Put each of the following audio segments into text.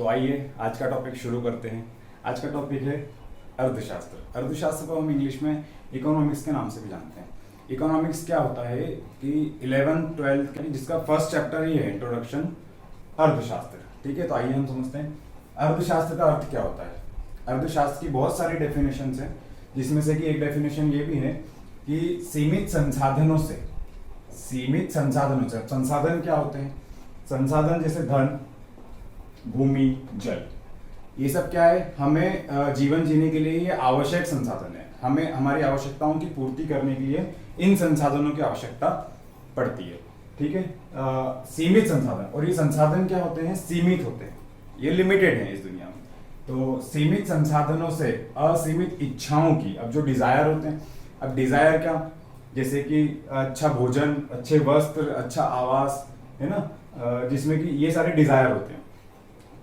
तो आइए आज का टॉपिक शुरू करते हैं। आज का टॉपिक है अर्थशास्त्र। अर्थशास्त्र को हम इंग्लिश में इकोनॉमिक्स के नाम से भी जानते हैं। इकोनॉमिक्स क्या होता है कि 11th 12th जिसका फर्स्ट चैप्टर ही है इंट्रोडक्शन अर्थशास्त्र। ठीक है, तो आइए हम समझते हैं अर्थशास्त्र का अर्थ क्या होता है। अर्थशास्त्र की बहुत सारी डेफिनेशंस हैं, जिसमें से कि एक डेफिनेशन ये भी है कि सीमित संसाधनों से संसाधन क्या होते हैं? संसाधन जैसे धन, भूमि, जल, ये सब क्या है? हमें जीवन जीने के लिए ये आवश्यक संसाधन है। हमें हमारी आवश्यकताओं की पूर्ति करने के लिए इन संसाधनों की आवश्यकता पड़ती है। ठीक है, सीमित संसाधन, और ये संसाधन क्या होते हैं? सीमित होते हैं, ये लिमिटेड है इस दुनिया में। तो सीमित संसाधनों से असीमित इच्छाओं की, अब जो डिजायर होते हैं, अब डिजायर क्या, जैसे कि अच्छा भोजन, अच्छे वस्त्र, अच्छा आवास, है ना, जिसमें कि ये सारे डिजायर होते हैं।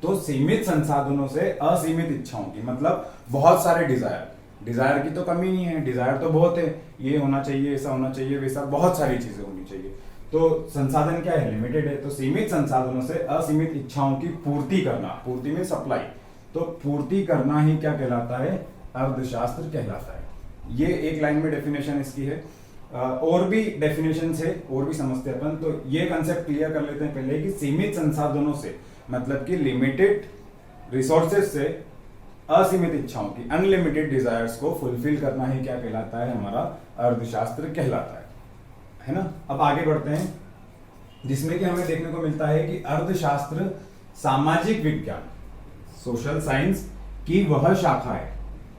तो सीमित संसाधनों से असीमित इच्छाओं की, मतलब बहुत सारे डिजायर की तो कमी नहीं है, डिजायर तो बहुत है, ये होना चाहिए, ऐसा होना चाहिए, वैसा, बहुत सारी चीजें होनी चाहिए। तो संसाधन क्या है? लिमिटेड है। तो सीमित संसाधनों से असीमित इच्छाओं की पूर्ति करना, पूर्ति में सप्लाई, तो पूर्ति करना ही क्या कहलाता है? अर्थशास्त्र कहलाता है। ये एक लाइन में डेफिनेशन इसकी है। और भी डेफिनेशन है, और भी समझते हैं अपन। तो ये कंसेप्ट क्लियर कर लेते हैं पहले कि सीमित संसाधनों से मतलब कि लिमिटेड रिसोर्सेज से असीमित इच्छाओं की, अनलिमिटेड डिजायर्स को फुलफिल करना ही क्या कहलाता है? हमारा अर्थशास्त्र कहलाता है ना। अब आगे बढ़ते हैं, जिसमें कि हमें देखने को मिलता है कि अर्थशास्त्र सामाजिक विज्ञान, सोशल साइंस की वह शाखा है,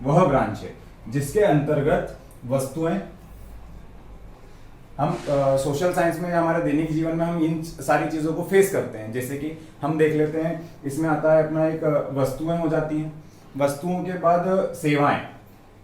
वह ब्रांच है, जिसके अंतर्गत वस्तुएं, हम सोशल साइंस में, हमारे दैनिक जीवन में हम इन सारी चीज़ों को फेस करते हैं। जैसे कि हम देख लेते हैं, इसमें आता है अपना एक वस्तुएं हो जाती हैं, वस्तुओं के बाद सेवाएं,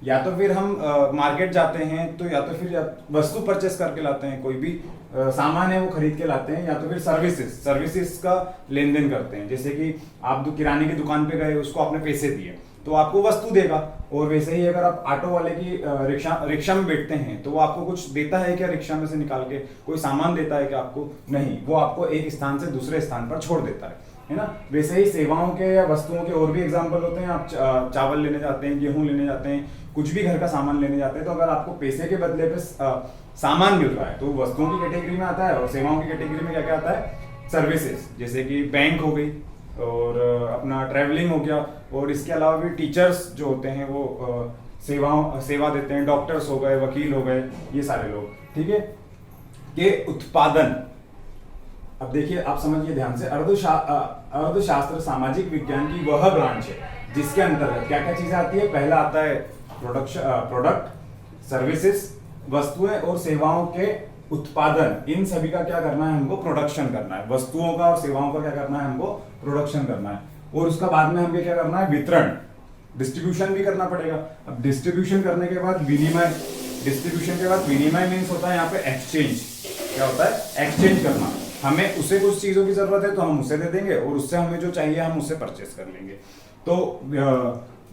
या तो फिर हम मार्केट जाते हैं, तो या तो फिर वस्तु परचेस करके लाते हैं, कोई भी सामान है वो खरीद के लाते हैं, या तो फिर सर्विसेज का लेन देन करते हैं। जैसे कि आप किराने की दुकान पे गए, उसको आपने पैसे दिए तो आपको वस्तु देगा। और वैसे ही अगर आप ऑटो वाले की रिक्शा में बैठते हैं, तो वो आपको कुछ देता है क्या? रिक्शा में से निकाल के कोई सामान देता है क्या आपको? नहीं, वो आपको एक स्थान से दूसरे स्थान पर छोड़ देता है ना। वैसे ही सेवाओं के या वस्तुओं के और भी एग्जाम्पल होते हैं। आप चावल लेने जाते हैं, गेहूं लेने जाते हैं, कुछ भी घर का सामान लेने जाते हैं, तो अगर आपको पैसे के बदले पे सामान मिल रहा है, तो वस्तुओं की कैटेगरी में आता है। और सेवाओं की कैटेगरी में क्या क्या आता है? सर्विसेज, जैसे कि बैंक हो गई, और अपना ट्रैवलिंग हो गया, और इसके अलावा भी टीचर्स जो होते हैं वो सेवा देते हैं, डॉक्टर्स हो गए, वकील हो गए, ये सारे लोग। ठीक है, के उत्पादन। अब देखिए, आप समझिए ध्यान से, अर्थशास्त्र सामाजिक विज्ञान की वह ब्रांच है जिसके अंतर्गत क्या क्या चीजें आती है? पहला आता है प्रोडक्ट, सर्विसेज, वस्तुएं और सेवाओं के उत्पादन। इन सभी का क्या करना है? हमको प्रोडक्शन करना है। वस्तुओं का और सेवाओं का क्या करना है? हमको प्रोडक्शन करना है। और उसका बाद में हमें क्या करना है? वितरण, डिस्ट्रीब्यूशन भी करना पड़ेगा। अब डिस्ट्रीब्यूशन करने के बाद विनिमय, डिस्ट्रीब्यूशन के बाद विनिमय मीन्स होता है यहाँ पे एक्सचेंज। क्या होता है? एक्सचेंज करना। हमें उसे कुछ चीजों की जरूरत है तो हम उसे दे देंगे, और उससे हमें जो चाहिए हम उससे परचेस कर लेंगे। तो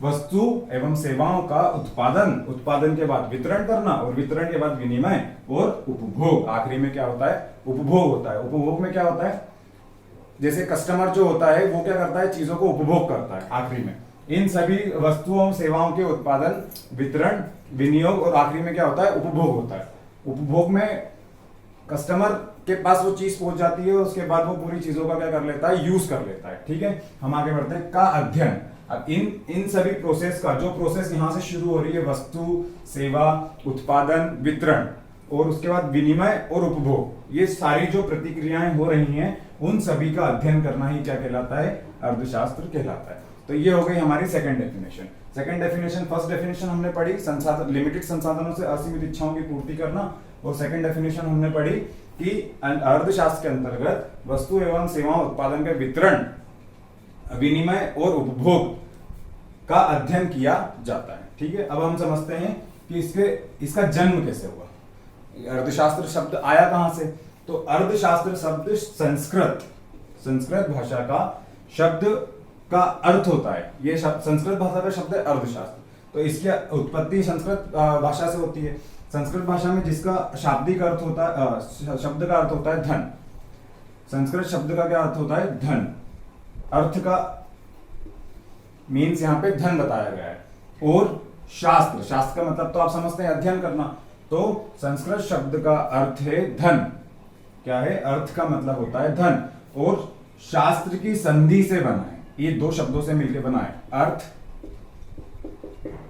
वस्तु एवं सेवाओं का उत्पादन के बाद वितरण करना, और वितरण के बाद विनिमय और उपभोग। आखिरी में क्या होता है? उपभोग होता है। उपभोग में क्या होता है? जैसे कस्टमर जो होता है वो क्या करता है? चीजों को उपभोग करता है। आखिरी में इन सभी वस्तुओं सेवाओं के उत्पादन, वितरण, विनियोग, और आखिरी में क्या होता है? उपभोग होता है। उपभोग में कस्टमर के पास वो चीज पहुंच जाती है, और उसके बाद वो पूरी चीजों का क्या कर लेता है? यूज कर लेता है। ठीक है, हम आगे बढ़ते हैं। का अध्ययन। अब इन सभी प्रोसेस का, जो प्रोसेस यहां से शुरू हो रही है, वस्तु, सेवा, उत्पादन, वितरण, और उसके बाद विनिमय और उपभोग, ये सारी जो प्रतिक्रियाएं हो रही हैं, उन सभी का अध्ययन करना ही क्या कहलाता है? अर्थशास्त्र कहलाता है। तो ये हो गई हमारी सेकंड डेफिनेशन। फर्स्ट डेफिनेशन हमने पढ़ी, लिमिटेड संसाधनों से असीमित इच्छाओं की पूर्ति करना। और सेकंड डेफिनेशन हमने पढ़ी कि अर्थशास्त्र के अंतर्गत वस्तु एवं सेवाओं उत्पादन के वितरण, विनिमय और उपभोग का अध्ययन किया जाता है। ठीक है, अब हम समझते हैं कि इसका जन्म कैसे हुआ। अर्थशास्त्र शब्द आया कहां से? तो अर्थशास्त्र शब्द संस्कृत भाषा का शब्द का अर्थ होता है। ये संस्कृत भाषा का शब्द है अर्थशास्त्र। तो इसकी उत्पत्ति संस्कृत भाषा से होती है। संस्कृत भाषा में जिसका शाब्दिक अर्थ होता है, शब्द का अर्थ होता है धन। संस्कृत शब्द का क्या अर्थ होता है? धन। अर्थ का मीन्स यहाँ पे धन बताया गया है। और शास्त्र, शास्त्र का मतलब तो आप समझते हैं अध्ययन करना, तो संस्कृत शब्द का अर्थ है धन। क्या है? अर्थ का मतलब होता है धन, और शास्त्र की संधि से बना है, ये दो शब्दों से मिलकर बना है, अर्थ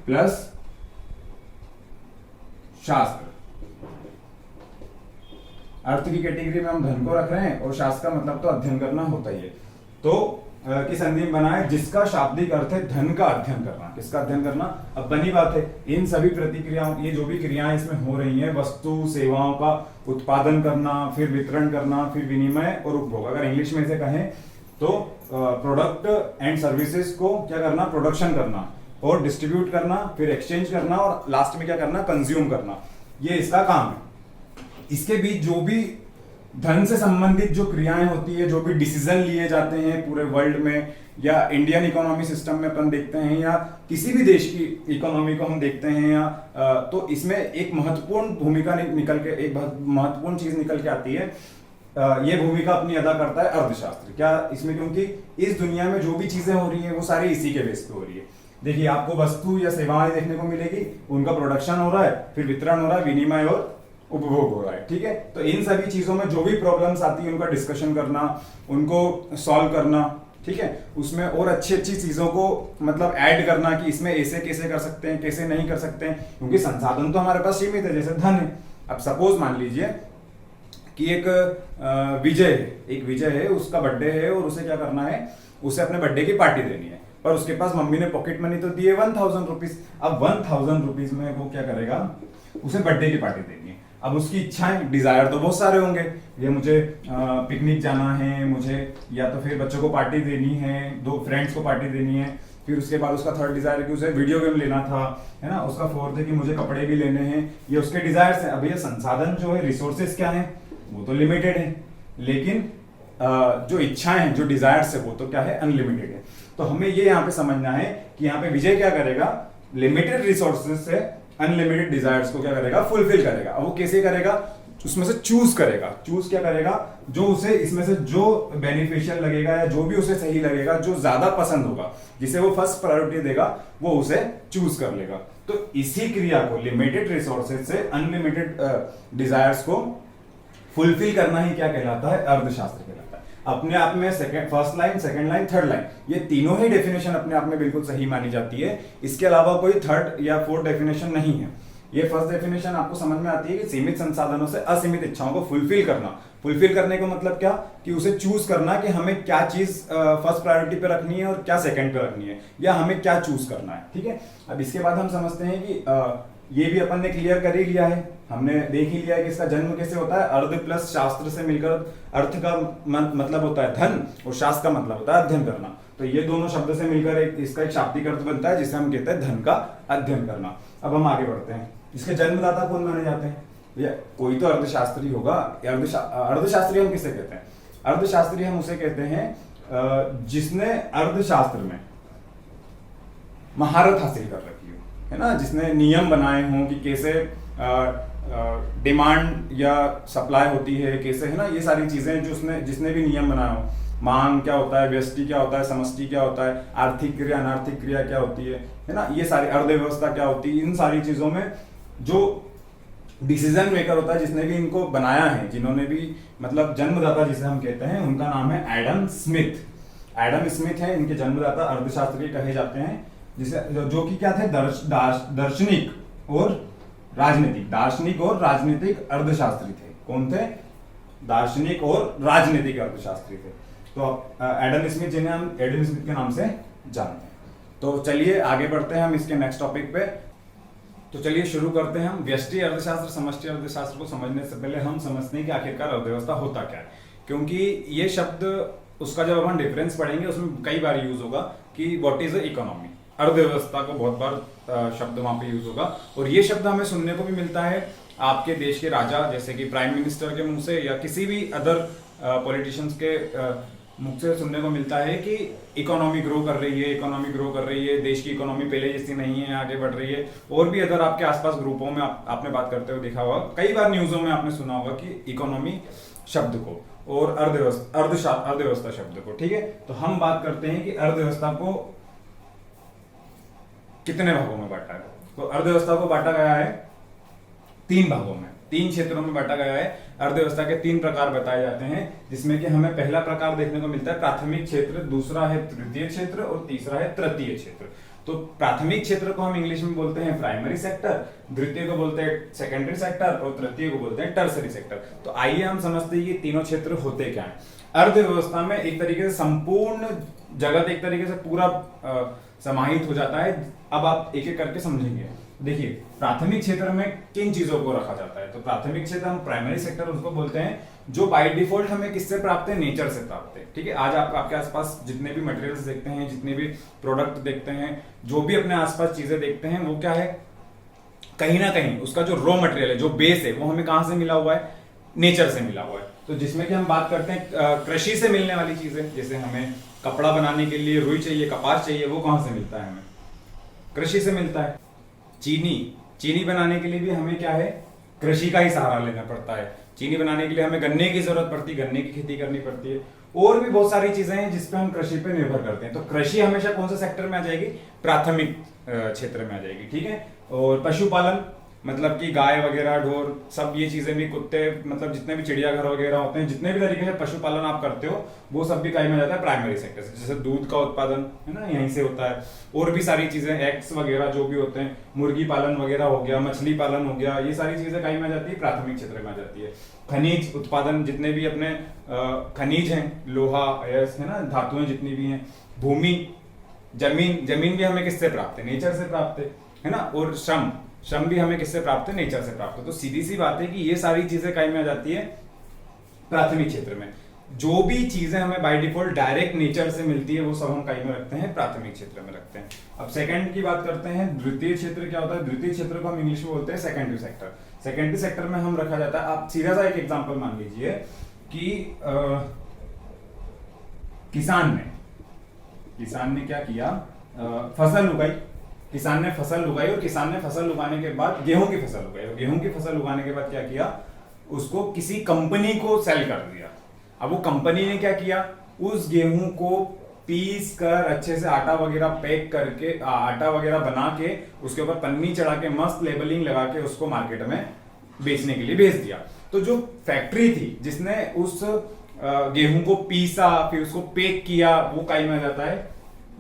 प्लस शास्त्र। अर्थ की कैटेगरी में हम धन को रख रहे हैं, और शास्त्र का मतलब तो अध्ययन करना होता ही है। तो की संधि में बना है जिसका शाब्दिक अर्थ है धन का अध्ययन करना। किसका अध्ययन करना? अब बनी बात है, इन सभी प्रतिक्रियाओं, ये जो भी क्रियाएं इसमें हो रही हैं, वस्तु सेवाओं का उत्पादन करना, फिर वितरण करना, फिर विनिमय और उपभोग, अगर इंग्लिश में से कहें तो प्रोडक्ट एंड सर्विसेज को क्या करना? प्रोडक्शन करना, और डिस्ट्रीब्यूट करना, फिर एक्सचेंज करना, और लास्ट में क्या करना? कंज्यूम करना। ये इसका काम है। इसके बीच जो भी धन से संबंधित जो क्रियाएं होती है, जो भी डिसीजन लिए जाते हैं पूरे वर्ल्ड में, या इंडियन इकोनॉमी सिस्टम में अपन देखते हैं, या किसी भी देश की इकोनॉमी को हम देखते हैं, या तो इसमें एक महत्वपूर्ण भूमिका निकल के, एक महत्वपूर्ण चीज निकल के आती है। ये भूमिका अपनी अदा करता है अर्थशास्त्र। क्या इसमें? क्योंकि इस दुनिया में जो भी चीजें हो रही है वो सारी इसी के बेस पे हो रही है। देखिए, आपको वस्तु या सेवाएं देखने को मिलेगी, उनका प्रोडक्शन हो रहा है, फिर वितरण हो रहा है, विनिमय और उपभोग हो रहा है। ठीक है, तो इन सभी चीजों में जो भी प्रॉब्लम्स आती है उनका डिस्कशन करना, उनको सॉल्व करना, ठीक है, उसमें और अच्छी अच्छी चीजों को मतलब ऐड करना कि इसमें ऐसे कैसे कर सकते हैं, कैसे नहीं कर सकते हैं, क्योंकि संसाधन तो हमारे पास सीमित है, जैसे धन है। अब सपोज मान लीजिए कि एक विजय है, उसका बर्थडे है, और उसे क्या करना है? उसे अपने बर्थडे की पार्टी देनी है, पर उसके पास मम्मी ने पॉकेट मनी तो दी है 1000 रुपीज। अब 1000 रुपीज में वो क्या करेगा? उसे बर्थडे की पार्टी देनी है। अब उसकी इच्छाएं, डिजायर तो बहुत सारे होंगे, ये मुझे पिकनिक जाना है, मुझे या तो फिर बच्चों को पार्टी देनी है, दो फ्रेंड्स को पार्टी देनी है, फिर उसके बाद उसका थर्ड डिजायर है कि उसे वीडियो गेम लेना था, है ना, उसका फोर्थ है कि मुझे कपड़े भी लेने हैं। ये उसके डिजायर्स हैं। अब ये संसाधन जो है, रिसोर्सेज क्या है? वो तो लिमिटेड है, लेकिन जो इच्छाएं हैं, जो डिजायर्स है, वो तो क्या है? अनलिमिटेड है। तो हमें ये यहाँ पे समझना है कि यहाँ पे विजय क्या करेगा? लिमिटेड रिसोर्सेज से अनलिमिटेड डिजायर्स को क्या करेगा? फुलफिल करेगा। अब वो कैसे करेगा? उसमें से चूज करेगा। चूज क्या करेगा? जो उसे इसमें से जो बेनिफिशियल लगेगा, या जो भी उसे सही लगेगा, जो ज्यादा पसंद होगा, जिसे वो फर्स्ट प्रायोरिटी देगा, वो उसे चूज कर लेगा। तो इसी क्रिया को, लिमिटेड रिसोर्सेज से अनलिमिटेड डिजायर्स को फुलफिल करना ही क्या कहलाता है? अर्थशास्त्र कहलाता है। अपने आप में first line, second line, third line, ये तीनों ही डेफिनेशन अपने आप में बिल्कुल सही मानी जाती है। इसके अलावा कोई थर्ड या फोर्थ डेफिनेशन नहीं है। ये फर्स्ट डेफिनेशन आपको समझ में आती है कि सीमित संसाधनों से असीमित इच्छाओं को फुलफिल करना। फुलफिल करने का मतलब क्या? कि उसे चूज करना कि हमें क्या चीज फर्स्ट प्रायोरिटी पे रखनी है और क्या सेकंड पे रखनी है, या हमें क्या चूज करना है। ठीक है, अब इसके बाद हम समझते हैं कि ये भी अपन ने क्लियर कर ही लिया है, हमने देख ही लिया है कि इसका जन्म कैसे होता है। अर्ध प्लस शास्त्र से मिलकर अर्थ का मतलब होता है धन, और शास्त्र का मतलब होता है अध्ययन करना। तो ये दोनों शब्द से मिलकर इसका एक शाब्दिक अर्थ बनता है, जिसे हम कहते हैं धन का अध्ययन करना। अब हम आगे बढ़ते हैं। इसके जन्मदाता कौन माने जाते हैं? या कोई तो अर्थशास्त्री होगा। अर्थशास्त्री हम किसे कहते हैं? अर्थशास्त्री हम उसे कहते हैं जिसने अर्थशास्त्र में महारत हासिल कर रखी हो, है ना, जिसने नियम बनाए हों कि कैसे डिमांड या सप्लाई होती है, कैसे, है ना, ये सारी चीजें जो जिसने भी नियम बनाया हो। मांग क्या होता है, व्यष्टि क्या होता है, समष्टि क्या होता है, आर्थिक क्रिया अनार्थिक क्रिया क्या होती है ना, ये सारी अर्थव्यवस्था क्या होती है, इन सारी चीजों में जो डिसीजन मेकर होता है, जिसने भी इनको बनाया है, जिन्होंने भी मतलब जन्मदाता जिसे हम कहते हैं, उनका नाम है एडम स्मिथ। एडम स्मिथ है इनके जन्मदाता, अर्थशास्त्री कहे जाते हैं, जिसे जो कि क्या थे? दार्शनिक और राजनीतिक, दार्शनिक और राजनीतिक अर्थशास्त्री थे। कौन थे? दार्शनिक और राजनीतिक अर्थशास्त्री थे। तो एडम स्मिथ, जिन्हें हम एडम स्मिथ के नाम से जानते हैं। तो चलिए आगे बढ़ते हैं हम इसके नेक्स्ट टॉपिक पे। तो चलिए शुरू करते हैं हम। व्यष्टि अर्थशास्त्र, समष्टि अर्थशास्त्र को समझने से पहले हम समझते हैं कि आखिरकार अर्थव्यवस्था होता क्या है, क्योंकि ये शब्द उसका जब अपन डिफरेंस पढ़ेंगे उसमें कई बार यूज होगा कि व्हाट इज इकोनॉमी। अर्थव्यवस्था को बहुत बार शब्द वहां पे यूज होगा, और ये शब्द हमें सुनने को भी मिलता है आपके देश के राजा, जैसे कि प्राइम मिनिस्टर के मुंह से, या किसी भी अदर पॉलिटिशियंस के मुख से सुनने को मिलता है कि इकोनॉमी ग्रो कर रही है, इकोनॉमी ग्रो कर रही है, देश की इकोनॉमी पहले जैसी नहीं है, आगे बढ़ रही है। और भी अगर आपके आसपास ग्रुपों में आपने बात करते हुए देखा होगा, कई बार न्यूज़ों में आपने सुना होगा कि इकोनॉमी शब्द को और अर्थव्यवस्था शब्द को। ठीक है, तो हम बात करते हैं कि अर्थव्यवस्था को कितने भागों में बांटा है? तो अर्थव्यवस्था को बांटा गया है 3 भागों में, 3 क्षेत्रों में बांटा गया है। अर्थव्यवस्था के 3 प्रकार बताए जाते हैं, जिसमें कि हमें पहला प्रकार देखने को मिलता है प्राथमिक क्षेत्र, दूसरा है तृतीय क्षेत्र और तीसरा है तृतीय क्षेत्र। तो प्राथमिक क्षेत्र को हम इंग्लिश में बोलते हैं प्राइमरी सेक्टर, द्वितीय को बोलते हैं सेकेंडरी सेक्टर और तृतीय को बोलते हैं टर्सरी सेक्टर। तो आइए हम समझते हैं कि तीनों क्षेत्र होते क्या हैं। अर्थव्यवस्था में एक तरीके से संपूर्ण जगत एक तरीके से पूरा समाहित हो जाता है। अब आप एक एक करके समझेंगे। देखिए, प्राथमिक क्षेत्र में किन चीजों को रखा जाता है? तो प्राथमिक क्षेत्र हम प्राइमरी सेक्टर उसको बोलते हैं जो बाय डिफॉल्ट हमें किससे प्राप्त है? नेचर से प्राप्त है। ठीक है, आज आप आपके आसपास जितने भी मटेरियल्स देखते हैं, जितने भी प्रोडक्ट देखते हैं, जो भी अपने आसपास चीजें देखते हैं, वो क्या है? कहीं ना कहीं उसका जो रॉ मटेरियल है, जो बेस है, वो हमें कहां से मिला हुआ है? नेचर से मिला हुआ है। तो जिसमें कि हम बात करते हैं कृषि से मिलने वाली चीजें, जैसे हमें कपड़ा बनाने के लिए रुई चाहिए, कपास चाहिए, वो कहां से मिलता है? हमें कृषि से मिलता है। चीनी बनाने के लिए भी हमें क्या है? कृषि का ही सहारा लेना पड़ता है। चीनी बनाने के लिए हमें गन्ने की जरूरत पड़ती है, गन्ने की खेती करनी पड़ती है। और भी बहुत सारी चीजें हैं जिसपे हम कृषि पे निर्भर करते हैं। तो कृषि हमेशा कौन से सेक्टर में आ जाएगी? प्राथमिक क्षेत्र में आ जाएगी। ठीक है, और पशुपालन मतलब कि गाय वगैरह, ढोर, सब ये चीजें भी, कुत्ते, मतलब जितने भी चिड़ियाघर वगैरह होते हैं, जितने भी तरीके से पशुपालन आप करते हो, वो सब भी कहीं में जाता है प्राइमरी सेक्टर से। जैसे दूध का उत्पादन है ना, यहीं से होता है। और भी सारी चीजें, एग्स वगैरह जो भी होते हैं, मुर्गी पालन वगैरह हो गया, मछली पालन हो गया, ये सारी चीजें कहीं में जाती है? प्राथमिक क्षेत्र में आ जाती है। खनिज उत्पादन, जितने भी अपने खनिज हैं, लोहा, अयस्क है ना, धातुएं जितनी भी हैं, भूमि, जमीन भी हमें किससे प्राप्त है? नेचर से प्राप्त है ना। और श्रम भी हमें किससे प्राप्त है? नेचर से प्राप्त है। तो सीधी सी बात है कि ये सारी चीजें कहीं में आ जाती है? प्राथमिक क्षेत्र में। जो भी चीजें हमें बाय डिफॉल्ट डायरेक्ट नेचर से मिलती है, वो सब हम कहीं में रखते हैं? प्राथमिक क्षेत्र में रखते हैं। अब सेकंड की बात करते हैं, द्वितीय क्षेत्र क्या होता है? द्वितीय क्षेत्र को हम इंग्लिश में बोलते हैं सेकेंडरी सेक्टर। सेकेंडरी सेक्टर में हम रखा जाता है, आप सीधा सा एक एग्जाम्पल मान लीजिए कि किसान ने क्या किया? फसल उगाई। किसान ने फसल उगाई, और किसान ने फसल उगाने के बाद गेहूं की फसल उगाई, और गेहूं की फसल उगाने के बाद क्या किया? उसको किसी कंपनी को सेल कर दिया। अब वो कंपनी ने क्या किया? उस गेहूं को पीस कर अच्छे से आटा वगैरह पैक करके, आटा वगैरह बना के, उसके ऊपर पन्नी चढ़ा के, मस्त लेबलिंग लगा के उसको मार्केट में बेचने के लिए भेज दिया। तो जो फैक्ट्री थी जिसने उस गेहूं को पीसा, फिर उसको पैक किया, वो कहीं में जाता है?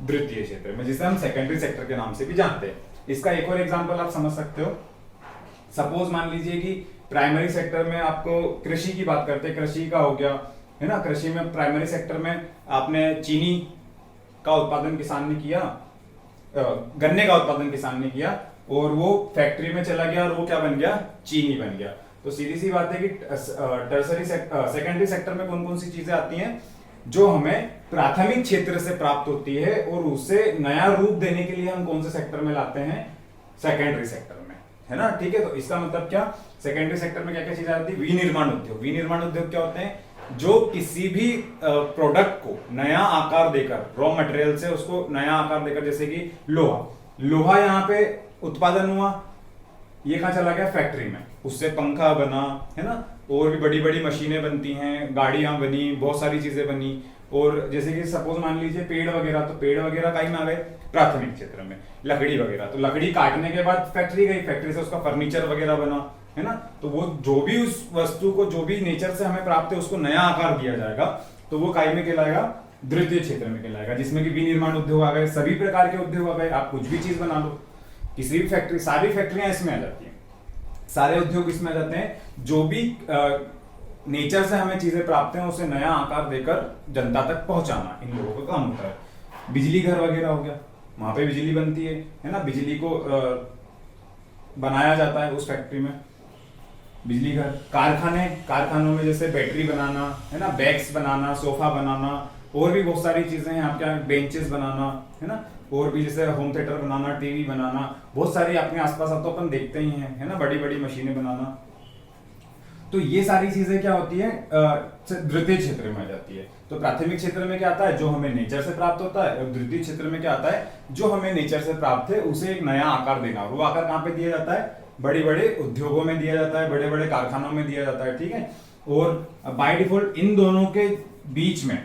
द्वितीय क्षेत्र में, जिसे हम सेकेंडरी सेक्टर के नाम से भी जानते हैं। इसका एक और एग्जांपल आप समझ सकते हो। सपोज मान लीजिए कि प्राइमरी सेक्टर में आपको कृषि की बात करते हैं, कृषि का हो गया है ना। कृषि में प्राइमरी सेक्टर में आपने चीनी का उत्पादन किसान ने किया, गन्ने का उत्पादन किसान ने किया, और वो फैक्ट्री में चला गया, और वो क्या बन गया? चीनी बन गया। तो सीधी सी बात है कि सेकेंडरी सेक्टर में कौन कौन सी चीजें आती हैं जो हमें प्राथमिक क्षेत्र से प्राप्त होती है, और उसे नया रूप देने के लिए हम कौन से सेक्टर में लाते हैं? सेकेंडरी सेक्टर में, है ना। ठीक है, तो इसका मतलब क्या? सेकेंडरी सेक्टर में क्या क्या चीजें आती है? विनिर्माण उद्योग। विनिर्माण उद्योग क्या होते हैं? जो किसी भी प्रोडक्ट को नया आकार देकर, रॉ मटेरियल से उसको नया आकार देकर, जैसे कि लोहा यहाँ पे उत्पादन हुआ, ये कहां चला गया? फैक्ट्री में, उससे पंखा बना, है ना। और भी बड़ी बड़ी मशीनें बनती हैं, गाड़ियां बनी, बहुत सारी चीजें बनी। और जैसे कि सपोज मान लीजिए पेड़ वगैरह, तो पेड़ वगैरह कहीं में आ गए? प्राथमिक क्षेत्र में। लकड़ी वगैरह, तो लकड़ी काटने के बाद फैक्ट्री गई, फैक्ट्री से उसका फर्नीचर वगैरह बना, है ना। तो वो जो भी उस वस्तु को, जो भी नेचर से हमें प्राप्त है, उसको नया आकार दिया जाएगा, तो वो कहीं में कहलाएगा? द्वितीय क्षेत्र में कहलाएगा, जिसमें कि विनिर्माण उद्योग आ गए, सभी प्रकार के उद्योग आ गए। आप कुछ भी चीज बना लो, किसी भी फैक्ट्री, सारी फैक्ट्रियां इसमें आ जाती हैं, सारे उद्योग इसमें आ जाते हैं। जो भी नेचर से हमें चीजें प्राप्त हैं, उसे नया आकार देकर जनता तक पहुंचाना इन लोगों का काम होता है। बिजली घर वगैरह हो गया, वहां पे बिजली बनती है ना। बिजली को बनाया जाता है उस फैक्ट्री में, बिजली घर। कारखानों में जैसे बैटरी बनाना, है ना, बैग्स बनाना, सोफा बनाना, और भी बहुत सारी चीजें हैं आपके यहाँ, बेंचेस बनाना, है ना। और भी जैसे होम थिएटर बनाना, टीवी बनाना, बहुत सारी अपने आसपास अब तो अपन देखते ही हैं, है ना, बड़ी बड़ी मशीनें बनाना। तो ये सारी चीजें क्या होती है? द्वितीय क्षेत्र में आ जाती है। तो प्राथमिक क्षेत्र में क्या आता है? जो हमें नेचर से प्राप्त होता है। और द्वितीय क्षेत्र में क्या आता है? जो हमें नेचर से प्राप्त है उसे एक नया आकार देना। और वो आकार कहाँ पे दिया जाता है? बड़े बड़े उद्योगों में दिया जाता है, बड़े बड़े कारखानों में दिया जाता है। ठीक है, और बाय डिफॉल्ट इन दोनों के बीच में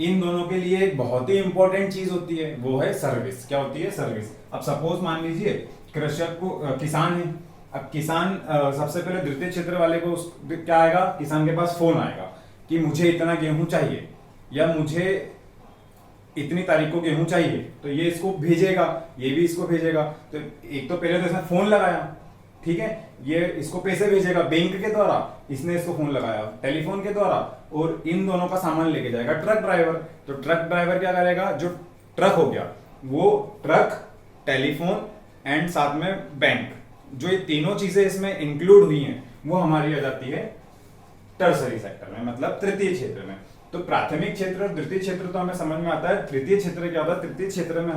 इन दोनों के लिए एक बहुत ही इंपॉर्टेंट चीज होती है, वो है सर्विस। क्या होती है? सर्विस। अब सपोज मान लीजिए कृषक को किसान है। अब किसान सबसे पहले द्वितीय क्षेत्र वाले को क्या आएगा? किसान के पास फोन आएगा कि मुझे इतना गेहूं चाहिए या मुझे इतनी तारीख को गेहूं चाहिए, तो ये इसको भेजेगा, ये भी इसको भेजेगा। तो एक तो पहले तो इसने फोन लगाया, ठीक है, ये इसको पैसे भेजेगा बैंक के द्वारा, इसने इसको फोन लगाया टेलीफोन के द्वारा, और इन दोनों का सामान लेके जाएगा ट्रक ड्राइवर। तो ट्रक ड्राइवर क्या करेगा? जो ट्रक हो गया वो ट्रक, टेलीफोन एंड साथ में बैंक, जो ये तीनों चीजें इसमें इंक्लूड हुई हैं, वो हमारी आ जाती है टर्सरी सेक्टर में, मतलब तृतीय क्षेत्र में। तो प्राथमिक क्षेत्र और द्वितीय क्षेत्र तो हमें समझ में आता है। तृतीय क्षेत्र क्या होता है? तृतीय क्षेत्र में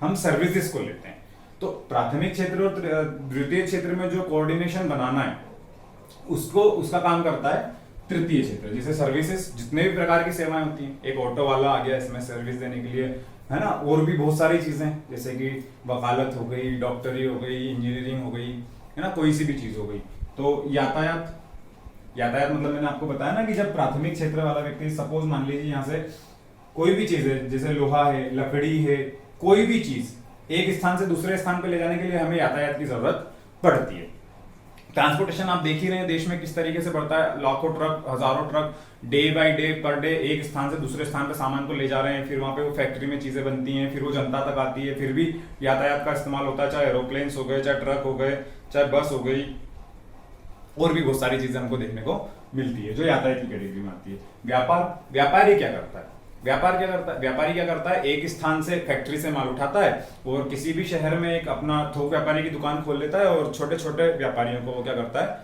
हम सर्विसेज को लेते हैं। तो प्राथमिक क्षेत्र और द्वितीय क्षेत्र में जो कोऑर्डिनेशन बनाना है उसका काम करता है तृतीय क्षेत्र। जैसे सर्विसेज, जितने भी प्रकार की सेवाएं होती हैं, एक ऑटो वाला आ गया इसमें सर्विस देने के लिए, है ना, और भी बहुत सारी चीजें जैसे कि वकालत हो गई, डॉक्टरी हो गई, इंजीनियरिंग हो गई, है ना, कोई सी भी चीज हो गई। तो यातायात मतलब मैंने आपको बताया ना कि जब प्राथमिक क्षेत्र वाला व्यक्ति, सपोज मान लीजिए यहाँ से कोई भी चीज है, जैसे लोहा है, लकड़ी है, कोई भी चीज एक स्थान से दूसरे स्थान पर ले जाने के लिए हमें यातायात की जरूरत पड़ती है। ट्रांसपोर्टेशन आप देख ही रहे हैं देश में किस तरीके से बढ़ता है। लाखों ट्रक, हजारों truck day by day per day एक स्थान से दूसरे स्थान पर सामान को ले जा रहे हैं, फिर वहां पे वो फैक्ट्री में चीजें बनती हैं, फिर वो जनता तक आती है, फिर भी यातायात का इस्तेमाल होता है, चाहे एरोप्लेन्स हो गए, चाहे ट्रक हो गए, चाहे बस हो गई, और भी बहुत सारी चीजें हमको देखने को मिलती है जो यातायात की कैटेगरी में आती है। व्यापारी क्या करता है? व्यापारी क्या करता है? एक स्थान से, फैक्ट्री से माल उठाता है और किसी भी शहर में एक अपना थोक व्यापारी की दुकान खोल लेता है और छोटे छोटे व्यापारियों को वो क्या करता है?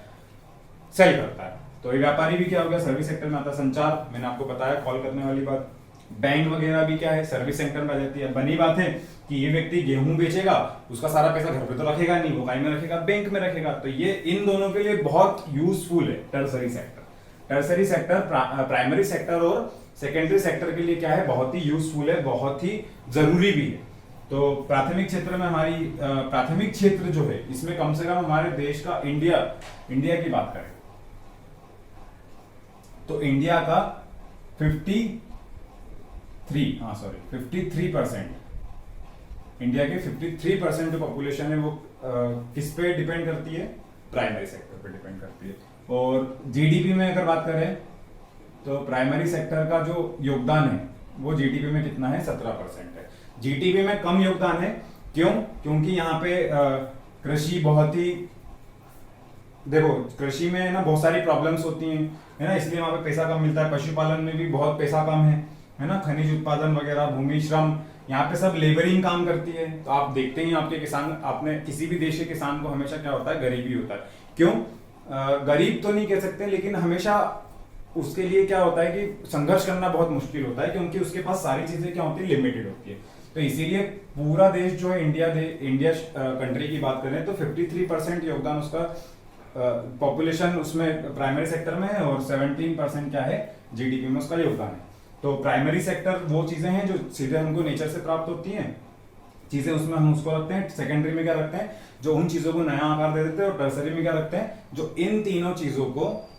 सेल करता है। तो ये व्यापारी भी क्या हो गया? सर्विस सेक्टर में आता है। संचार, मैंने आपको बताया, कॉल करने वाली बात। बैंक वगैरह भी क्या है? सर्विस सेक्टर में आ जाती है। बनी बात है कि ये व्यक्ति गेहूं बेचेगा, उसका सारा पैसा घर पे तो रखेगा नहीं, वो कहीं में रखेगा, बैंक में रखेगा। तो ये इन दोनों के लिए बहुत यूजफुल है tertiary sector. Tertiary sector primary sector और सेकेंडरी सेक्टर के लिए क्या है? बहुत ही यूजफुल है, बहुत ही जरूरी भी है। तो प्राथमिक क्षेत्र में हमारी प्राथमिक क्षेत्र जो है, इसमें कम से कम हमारे देश का, इंडिया की बात करें तो इंडिया का 53%, इंडिया के 53% जो पॉपुलेशन है वो किस पे डिपेंड करती है? प्राइमरी सेक्टर पे डिपेंड करती है। और जीडीपी में अगर बात करें तो प्राइमरी सेक्टर का जो योगदान है वो जीडीपी में कितना है? 17% है। जीडीपी में कम योगदान है, क्यों? क्योंकि यहाँ पे कृषि बहुत ही, देखो कृषि में ना बहुत सारी प्रॉब्लम्स होती हैं, है ना, इसलिए वहां पे पैसा कम मिलता है। पशुपालन में भी बहुत पैसा कम है ना, खनिज उत्पादन वगैरह, भूमि श्रम, यहाँ पे सब लेबरिंग काम करती है। तो आप देखते ही आपके किसान, आपने किसी भी देश के किसान को हमेशा क्या होता है? गरीबी होता है। क्यों? गरीब तो नहीं कह सकते, लेकिन हमेशा उसके लिए क्या होता है कि संघर्ष करना बहुत मुश्किल होता है, क्योंकि उसके पास सारी चीजें क्या होती है? लिमिटेड होती है। तो इसीलिए पूरा देश जो है, इंडिया कंट्री की बात करें तो 53% योगदान उसका पॉपुलेशन उसमें प्राइमरी सेक्टर में है, और 17% क्या है? जीडीपी में उसका योगदान है। तो प्राइमरी सेक्टर वो चीजें हैं जो सीधे हमको नेचर से प्राप्त होती हैं चीजें, उसमें हम उसको रखते हैं। सेकेंडरी में क्या रखते हैं? जो उन चीजों को नया आकार दे देते हैं। और टर्सरी में क्या रखते हैं? जो इन तीनों चीजों को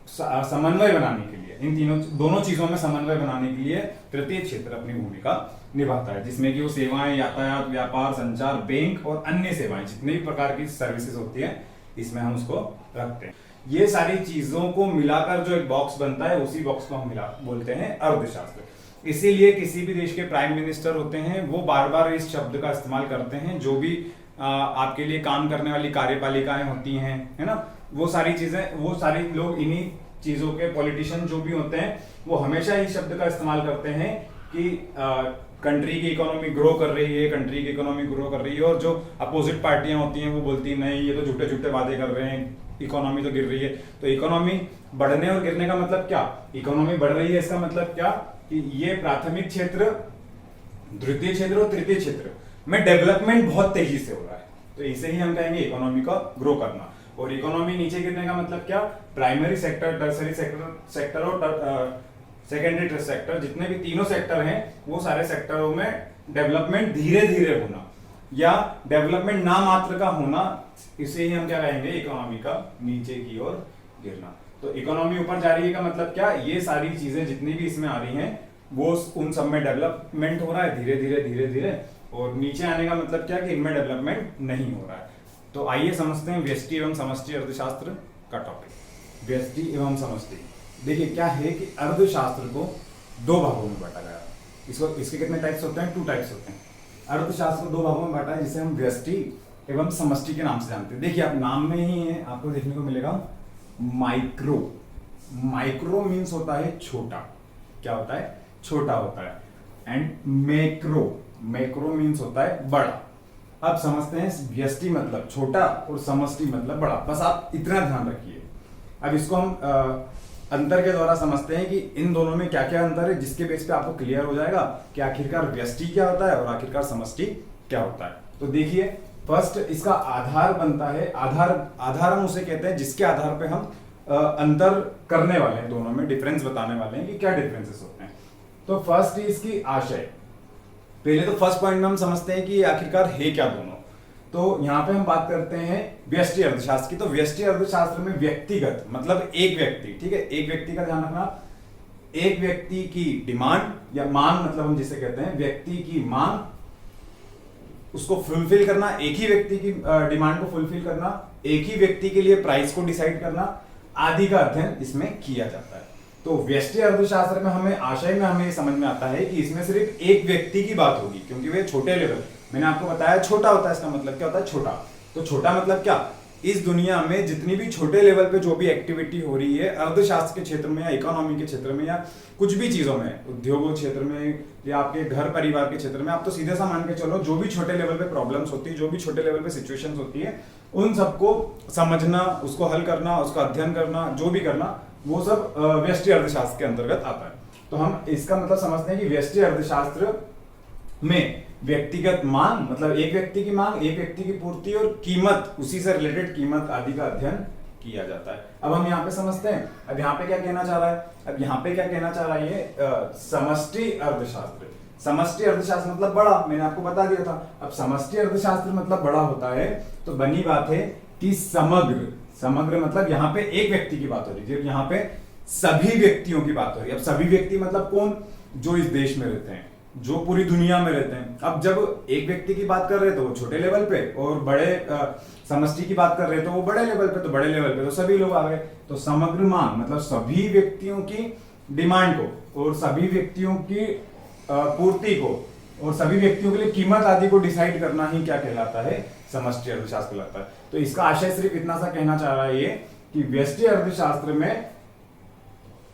समन्वय बनाने के लिए, इन दोनों चीजों में समन्वय बनाने के लिए तृतीय क्षेत्र अपनी भूमिका निभाता है, जिसमें कि वो सेवाएं, यातायात, व्यापार, संचार, बैंक और अन्य सेवाएं, जितने भी प्रकार की सर्विसेज होती है, इसमें हम उसको रखते हैं। ये सारी चीजों को मिलाकर जो एक बॉक्स बनता है, उसी बॉक्स को हम बोलते हैं अर्थशास्त्र। इसीलिए किसी भी देश के प्राइम मिनिस्टर होते हैं वो बार बार इस शब्द का इस्तेमाल करते हैं। जो भी आपके लिए काम करने वाली कार्यपालिकाएं होती हैं, है ना, वो सारी चीजें, वो सारे लोग, इन्हीं चीजों के पॉलिटिशियन जो भी होते हैं, वो हमेशा इस शब्द का इस्तेमाल करते हैं कि कंट्री की इकोनॉमी ग्रो कर रही है, कंट्री की इकोनॉमी ग्रो कर रही है। और जो अपोजिट पार्टियां होती हैं वो बोलती हैं नहीं, ये तो झूठे झूठे वादे कर रहे हैं, इकोनॉमी तो गिर रही है। तो इकोनॉमी बढ़ने और गिरने का मतलब क्या? इकोनॉमी बढ़ रही है इसका मतलब क्या? कि ये प्राथमिक क्षेत्र, द्वितीय क्षेत्र और तृतीय क्षेत्र में डेवलपमेंट बहुत तेजी से हो रहा है। तो इसे ही हम कहेंगे इकोनॉमी का ग्रो करना। और इकोनॉमी नीचे गिरने का मतलब क्या? प्राइमरी सेक्टर, टर्सरी सेक्टर और सेकेंडरी सेक्टर, जितने भी तीनों सेक्टर हैं, वो सारे सेक्टरों में डेवलपमेंट धीरे धीरे होना या डेवलपमेंट ना मात्र का होना, इसे ही हम क्या कहेंगे? इकोनॉमी का नीचे की ओर गिरना। तो इकोनॉमी ऊपर जा रही है का मतलब क्या? ये सारी चीजें जितनी भी इसमें आ रही हैं वो उन सब में डेवलपमेंट हो रहा है धीरे धीरे धीरे धीरे, और नीचे आने का मतलब क्या कि इनमें डेवलपमेंट नहीं हो रहा है। तो आइए समझते हैं व्यष्टि एवं समष्टि अर्थशास्त्र का टॉपिक। व्यष्टि एवं समष्टि, देखिए क्या है कि अर्थशास्त्र को दो भागों में बांटा गया। इसके कितने टाइप्स होते हैं? 2 टाइप्स होते हैं। अर्थशास्त्र को 2 भागों में बांटा है, जिसे हम व्यष्टि एवं समष्टि के नाम से जानते हैं। देखिए आप नाम में ही है आपको देखने को मिलेगा माइक्रो। माइक्रो मीन्स होता है छोटा, क्या होता है? छोटा होता है। एंड मैक्रो, मैक्रो मीन्स होता है बड़ा। अब समझते हैं व्यष्टि मतलब छोटा और समष्टि मतलब बड़ा, बस आप इतना ध्यान रखिए। अब इसको हम अंतर के द्वारा समझते हैं कि इन दोनों में क्या क्या अंतर है, जिसके बेस पे आपको क्लियर हो जाएगा कि आखिरकार व्यष्टि क्या होता है और आखिरकार समष्टि क्या होता है। तो देखिए फर्स्ट इसका आधार बनता है, आधार हम उसे कहते हैं जिसके आधार पे हम अंतर करने वाले हैं, दोनों में डिफरेंस बताने वाले हैं कि क्या डिफरेंसेस होते हैं। तो फर्स्ट इसकी आशय। पहले तो फर्स्ट पॉइंट में हम समझते हैं कि आखिरकार है क्या दोनों। तो यहाँ पे हम बात करते हैं व्यष्टि अर्थशास्त्र की। तो व्यष्टि अर्थशास्त्र में व्यक्तिगत मतलब एक व्यक्ति, ठीक है, एक व्यक्ति का ध्यान रखना, एक व्यक्ति की डिमांड या मांग, मतलब हम जिसे कहते हैं व्यक्ति की मांग, उसको फुलफिल करना, एक ही व्यक्ति की डिमांड को फुलफिल करना, एक ही व्यक्ति के लिए प्राइस को डिसाइड करना आदि का अध्ययन इसमें किया जाता है। तो व्यष्टि अर्थशास्त्र में हमें आशय में हमें समझ में आता है कि इसमें सिर्फ एक व्यक्ति की बात होगी, क्योंकि वे छोटे लेवल, मैंने आपको बताया छोटा होता है, इसका मतलब क्या होता है? छोटा। तो छोटा मतलब क्या? इस दुनिया में जितनी भी छोटे लेवल पे जो भी एक्टिविटी हो रही है अर्थशास्त्र के क्षेत्र में या इकोनॉमी के क्षेत्र में या कुछ भी चीजों में, उद्योगों क्षेत्र में या आपके घर परिवार के क्षेत्र में, आप तो सीधे सा मान के चलो जो भी छोटे लेवल पे प्रॉब्लम्स होती है, जो भी छोटे लेवल पे सिचुएशंस होती है, उन सबको समझना, उसको हल करना, उसका अध्ययन करना, जो भी करना, वो सब व्यष्टि अर्थशास्त्र के अंतर्गत आता है। तो हम इसका मतलब समझते हैं कि व्यष्टि अर्थशास्त्र में व्यक्तिगत मांग मतलब एक व्यक्ति की मांग, एक व्यक्ति की पूर्ति और कीमत, उसी से रिलेटेड कीमत आदि का अध्ययन किया जाता है। अब हम यहाँ पे समझते हैं, अब यहाँ पे क्या कहना चाह रहा है? अब यहाँ पे क्या कहना चाह रहा है ये समष्टि अर्थशास्त्र। समष्टि अर्थशास्त्र मतलब बड़ा, मैंने आपको बता दिया था। अब समष्टि अर्थशास्त्र मतलब बड़ा होता है, तो बनी बात है कि समग्र, समग्र मतलब यहाँ पे एक व्यक्ति की बात हो रही है, यहाँ पे सभी व्यक्तियों की बात हो रही है। अब सभी व्यक्ति मतलब कौन? जो इस देश में रहते हैं, जो पूरी दुनिया में रहते हैं। अब जब एक व्यक्ति की बात कर रहे हैं तो वो छोटे लेवल पे, और बड़े समष्टि की बात कर रहे हैं तो वो बड़े लेवल पे, तो बड़े लेवल पे तो सभी लोग आ गए। तो समग्र मांग मतलब सभी व्यक्तियों की डिमांड को और सभी व्यक्तियों की पूर्ति को और सभी व्यक्तियों के लिए कीमत आदि को डिसाइड करना ही क्या कहलाता है? समष्टि अर्थशास्त्र कहलाता है। तो इसका आशय सिर्फ इतना सा कहना चाह रहा है ये कि व्यष्टि अर्थशास्त्र में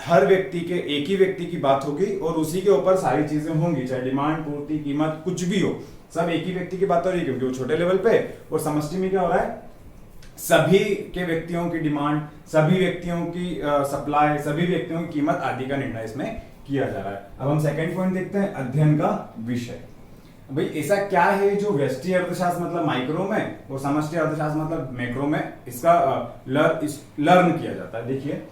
हर व्यक्ति के, एक ही व्यक्ति की बात होगी और उसी के ऊपर सारी चीजें होंगी, चाहे डिमांड, पूर्ति, कीमत, कुछ भी हो, सब एक ही व्यक्ति की बात हो रही है, क्योंकि वो छोटे लेवल पे। और समष्टि में क्या हो रहा है? सभी के व्यक्तियों की डिमांड, सभी व्यक्तियों की सप्लाई, सभी व्यक्तियों की कीमत आदि का निर्णय इसमें किया जा रहा है। अब हम सेकंड पॉइंट देखते हैं, अध्ययन का विषय। भाई ऐसा क्या है जो व्यष्टि अर्थशास्त्र मतलब माइक्रो में और समष्टि अर्थशास्त्र मतलब मैक्रो में इसका लर्न किया जाता है? देखिए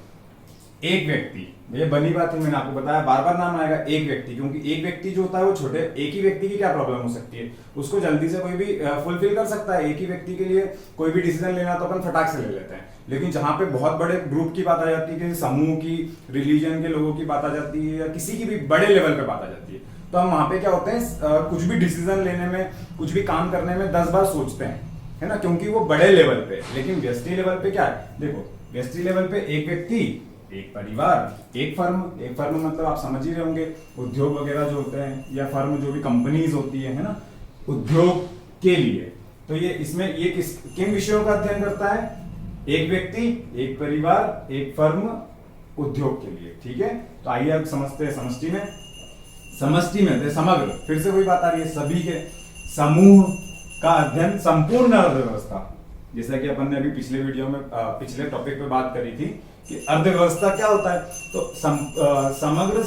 एक व्यक्ति, ये बनी बात है, मैंने आपको बताया, बार बार नाम आएगा एक व्यक्ति, क्योंकि एक व्यक्ति जो होता है वो छोटे, एक ही व्यक्ति की क्या प्रॉब्लम हो सकती है? उसको जल्दी से कोई भी फुलफिल कर सकता है। एक ही व्यक्ति के लिए कोई भी डिसीजन लेना तो अपन फटाक से ले लेते हैं, लेकिन जहां पे बहुत बड़े ग्रुप की बात आ जाती है, समूह की, रिलीजन के लोगों की बात आ जाती है, या किसी की भी बड़े लेवल पे बात आ जाती है, तो हम वहां पे क्या होते हैं, कुछ भी डिसीजन लेने में, कुछ भी काम करने में 10 बार सोचते हैं, है ना, क्योंकि वो बड़े लेवल पे। लेकिन व्यष्टि लेवल पे क्या है? देखो व्यष्टि लेवल पे एक व्यक्ति, एक परिवार, एक फर्म। एक फर्म मतलब आप समझ ही रहे होंगे, उद्योग वगैरह जो होते हैं, या फर्म जो भी कंपनीज होती है ना, उद्योग के लिए। तो ये इसमें ये किन विषयों का अध्ययन करता है? एक व्यक्ति, एक परिवार, एक फर्म, उद्योग के लिए। ठीक है, तो आइए अब समझते हैं समष्टि में। समष्टि में समग्र, फिर से वही बात आ रही है, सभी के समूह का अध्ययन, संपूर्ण अर्थव्यवस्था। जैसा कि अपन ने अभी पिछले वीडियो में पिछले टॉपिक पे बात करी थी कि अर्थव्यवस्था क्या होता है, तो समग्र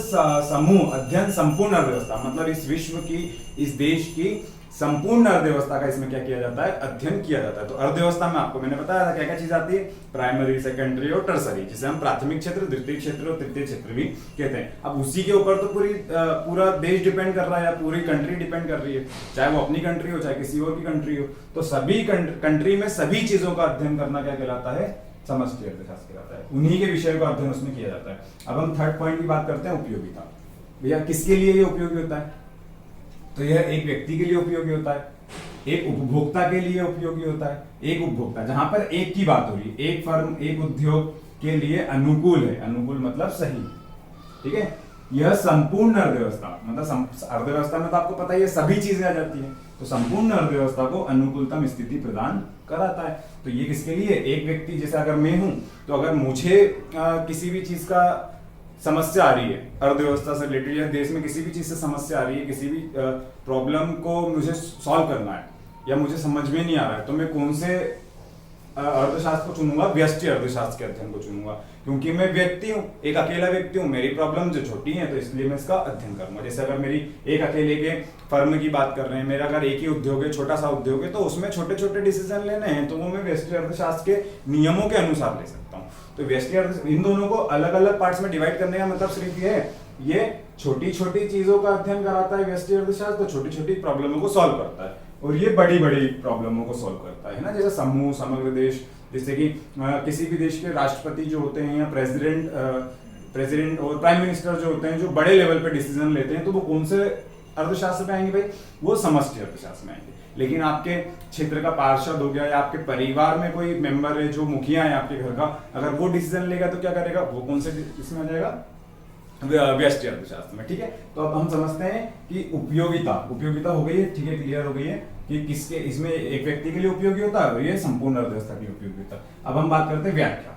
समूह अध्ययन संपूर्ण अर्थव्यवस्था, मतलब इस विश्व की, इस देश की संपूर्ण अर्थव्यवस्था का इसमें क्या किया जाता है? अध्ययन किया जाता है। तो अर्थव्यवस्था में आपको मैंने बताया था क्या क्या चीज आती है, प्राइमरी, सेकेंडरी और टर्सरी, जिसे हम प्राथमिक क्षेत्र, द्वितीय क्षेत्र और तृतीय क्षेत्र भी कहते हैं। अब उसी के ऊपर तो पूरा देश डिपेंड कर रहा है या पूरी कंट्री डिपेंड कर रही है, चाहे वो अपनी कंट्री हो चाहे किसी और की कंट्री हो। तो सभी कंट्री में सभी चीजों का अध्ययन करना क्या कहलाता है? समष्टि अर्थशास्त्र कहलाता है। उन्हीं के विषय का अध्ययन उसमें किया जाता है। अब हम थर्ड पॉइंट की बात करते हैं, उपयोगिता। भैया किसके लिए ये उपयोगी होता है? तो यह एक व्यक्ति के लिए उपयोगी होता है, एक उपभोक्ता के लिए उपयोगी होता है। एक उपभोक्ता, जहां पर एक की बात हो रही है, एक फर्म एक उद्योग के लिए अनुकूल है, अनुकूल मतलब सही, ठीक है। यह संपूर्ण अर्थव्यवस्था, मतलब अर्थव्यवस्था में तो आपको पता ही है सभी चीजें आ जाती है, तो संपूर्ण अर्थव्यवस्था को अनुकूलतम स्थिति प्रदान कराता है। तो ये किसके लिए? एक व्यक्ति, जैसे अगर मैं हूं, तो अगर मुझे किसी भी चीज का समस्या आ रही है, अर्थव्यवस्था से रिलेटेड या देश में किसी भी चीज से समस्या आ रही है, किसी भी प्रॉब्लम को मुझे सॉल्व करना है या मुझे समझ में नहीं आ रहा है, तो मैं कौन से अर्थशास्त्र को चुनूंगा? व्यष्टि अर्थशास्त्र के अध्ययन को चुनूंगा, क्योंकि मैं व्यक्ति हूं, एक अकेला व्यक्ति हूं, मेरी प्रॉब्लम जो छोटी है, तो इसलिए मैं इसका अध्ययन करूंगा। जैसे अगर मेरी एक अकेले के फर्म की बात कर रहे हैं, मेरा अगर एक ही उद्योग है, छोटा सा उद्योग है, तो उसमें छोटे छोटे डिसीजन लेने हैं, तो वो मैं व्यष्टि अर्थशास्त्र के नियमों के अनुसार ले सकता हूँ। तो व्यष्टि अर्थशास्त्र, इन दोनों को अलग अलग पार्ट्स में डिवाइड करने का मतलब सिर्फ ये है, ये छोटी छोटी चीजों का अध्ययन कराता है व्यष्टि अर्थशास्त्र, तो छोटी छोटी प्रॉब्लमों को सॉल्व करता है, और ये बड़ी बड़ी प्रॉब्लमों को सॉल्व करता है ना। जैसे समूह, समग्र देश, जैसे कि किसी भी देश के राष्ट्रपति जो होते हैं या प्रेसिडेंट और प्राइम मिनिस्टर जो होते हैं, जो बड़े लेवल पे डिसीजन लेते हैं, तो वो कौन से अर्थशास्त्र में आएंगे भाई? वो समष्टि अर्थशास्त्र में आएंगे। लेकिन आपके क्षेत्र का पार्षद हो गया या आपके परिवार में कोई मेंबर है जो मुखिया है आपके घर का, अगर वो डिसीजन लेगा तो क्या करेगा? वो कौन से इसमें आ जाएगा? व्यष्टि अर्थशास्त्र में, ठीक है। तो अब हम समझते हैं कि उपयोगिता हो गई है, ठीक है, क्लियर हो गई है कि किसके, इसमें एक व्यक्ति के लिए उपयोगी होता है और ये संपूर्ण अर्थव्यवस्था के लिए उपयोगी होता है। अब हम बात करते हैं व्याख्या।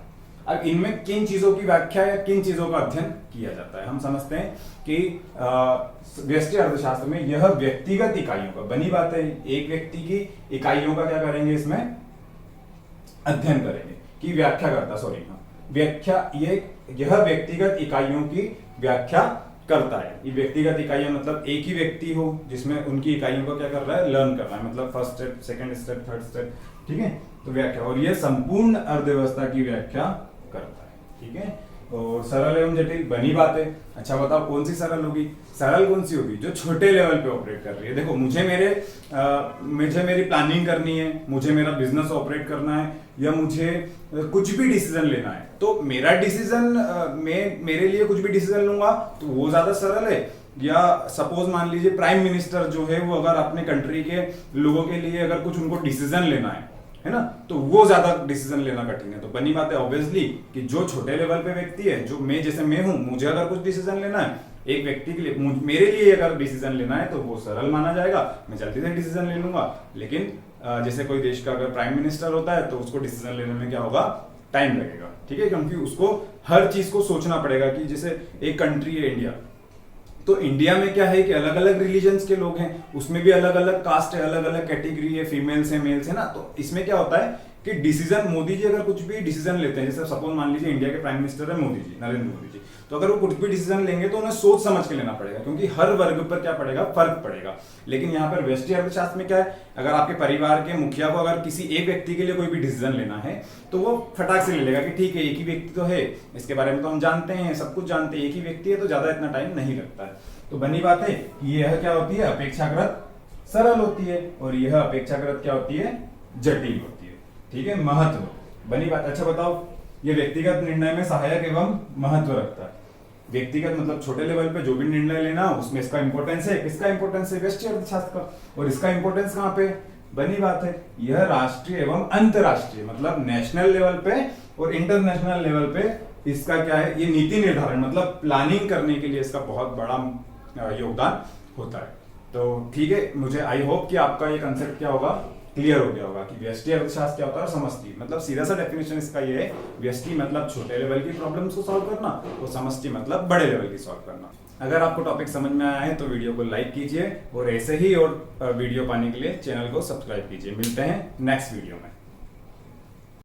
अब इनमें किन चीजों की व्याख्या या किन चीजों का अध्ययन किया जाता है? हम समझते हैं कि व्यष्टि अर्थशास्त्र में यह व्यक्तिगत इकाइयों का, बनी बात है, एक व्यक्ति की इकाइयों का क्या करेंगे? इसमें अध्ययन करेंगे कि व्याख्या करता, सॉरी, व्याख्या, यह व्यक्तिगत इकाइयों की व्याख्या करता है। ये व्यक्तिगत इकाइयां मतलब एक ही व्यक्ति हो जिसमें उनकी इकाइयों को क्या कर रहा है? लर्न कर रहा है, मतलब first step, second step, third step, ठीक है। तो व्याख्या, और ये संपूर्ण अर्थव्यवस्था की व्याख्या करता है, ठीक है। और सरल एवं जटिल, बनी बात है। अच्छा बताओ कौन सी सरल होगी? सरल कौन सी होगी? जो छोटे लेवल पे ऑपरेट कर रही है। देखो, मुझे मेरी प्लानिंग करनी है, मुझे मेरा बिजनेस ऑपरेट करना है, या मुझे कुछ भी डिसीजन लेना है, तो मेरा डिसीजन, मैं मेरे लिए कुछ भी डिसीजन लूंगा तो वो ज्यादा सरल है। या सपोज मान लीजिए प्राइम मिनिस्टर जो है, वो अगर अपने कंट्री के लोगों के लिए अगर कुछ उनको डिसीजन लेना है ना, तो वो ज्यादा डिसीजन लेना कठिन है। तो बनी बात है ऑब्वियसली कि जो छोटे लेवल पे व्यक्ति है, जो मैं हूं, मुझे अगर कुछ डिसीजन लेना है एक व्यक्ति के लिए, मेरे लिए अगर डिसीजन लेना है, तो वो सरल माना जाएगा, मैं जल्दी से डिसीजन ले लूंगा। लेकिन जैसे कोई देश का अगर प्राइम मिनिस्टर होता है, तो उसको डिसीजन लेने में क्या होगा? टाइम लगेगा, ठीक है, क्योंकि उसको हर चीज को सोचना पड़ेगा। कि जैसे एक कंट्री है इंडिया, तो इंडिया में क्या है कि अलग अलग रिलीजन्स के लोग हैं, उसमें भी अलग अलग कास्ट है, अलग अलग कैटेगरी है, फीमेल्स है, मेल्स है ना। तो इसमें क्या होता है कि डिसीजन, मोदी जी अगर कुछ भी डिसीजन लेते हैं, जैसे सपोज मान लीजिए इंडिया के प्राइम मिनिस्टर है मोदी जी, नरेंद्र मोदी जी, तो अगर वो कुछ भी डिसीजन लेंगे तो उन्हें सोच समझ के लेना पड़ेगा, क्योंकि हर वर्ग पर क्या पड़ेगा? फर्क पड़ेगा। लेकिन यहाँ पर व्यष्टि अर्थशास्त्र में क्या है? अगर आपके परिवार के मुखिया को अगर किसी एक व्यक्ति के लिए कोई भी डिसीजन लेना है, तो वो फटाक से ले लेगा कि ठीक है, एक ही व्यक्ति तो है, इसके बारे में तो हम जानते हैं, सब कुछ जानते हैं, एक ही व्यक्ति है, तो ज्यादा इतना टाइम नहीं लगता है। तो बनी बात है कि यह क्या होती है? अपेक्षाकृत सरल होती है, और यह अपेक्षाकृत क्या होती है? जटिल होती है, ठीक है। महत्व, बनी बात। अच्छा बताओ, ये व्यक्तिगत निर्णय में सहायक एवं महत्व रखता है। व्यक्तिगत मतलब छोटे लेवल पे जो भी निर्णय लेना हो, उसमें इसका इंपॉर्टेंस है। किसका इंपॉर्टेंस है? व्यष्टि अर्थशास्त्र का। और इसका इंपॉर्टेंस कहाँ पे? बनी बात है, यह राष्ट्रीय एवं अंतरराष्ट्रीय, मतलब नेशनल लेवल पे और इंटरनेशनल लेवल पे इसका क्या है? ये नीति निर्धारण, मतलब प्लानिंग करने के लिए इसका बहुत बड़ा योगदान होता है। तो ठीक है, मुझे आई होप कि आपका ये कंसेप्ट क्या होगा? क्लियर हो गया होगा कि व्यष्टि अर्थशास्त्र क्या होता है और समष्टि, मतलब सीधा सा डेफिनेशन इसका ये है, व्यष्टि मतलब छोटे लेवल की प्रॉब्लम्स को सॉल्व करना, और समष्टि मतलब बड़े लेवल की सॉल्व करना। अगर आपको टॉपिक समझ में आया है तो वीडियो को लाइक कीजिए, और ऐसे ही और वीडियो पाने के लिए चैनल को सब्सक्राइब कीजिए। मिलते हैं नेक्स्ट वीडियो में।